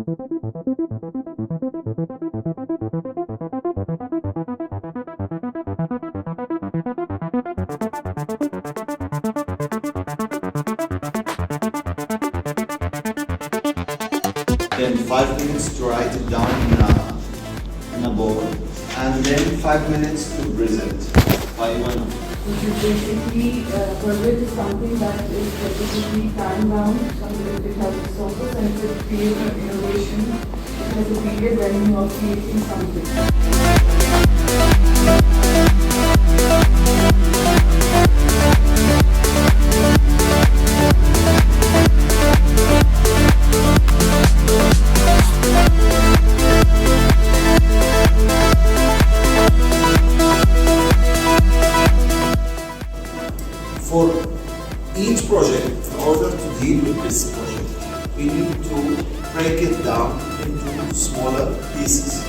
Then 5 minutes to write it down in a board, and then 5 minutes to present. Why not? Which is basically project is something that is specifically time bound, something that it has resources and it will create an innovation. It has a period when you are creating something. For each project, in order to deal with this project, we need to break it down into smaller pieces.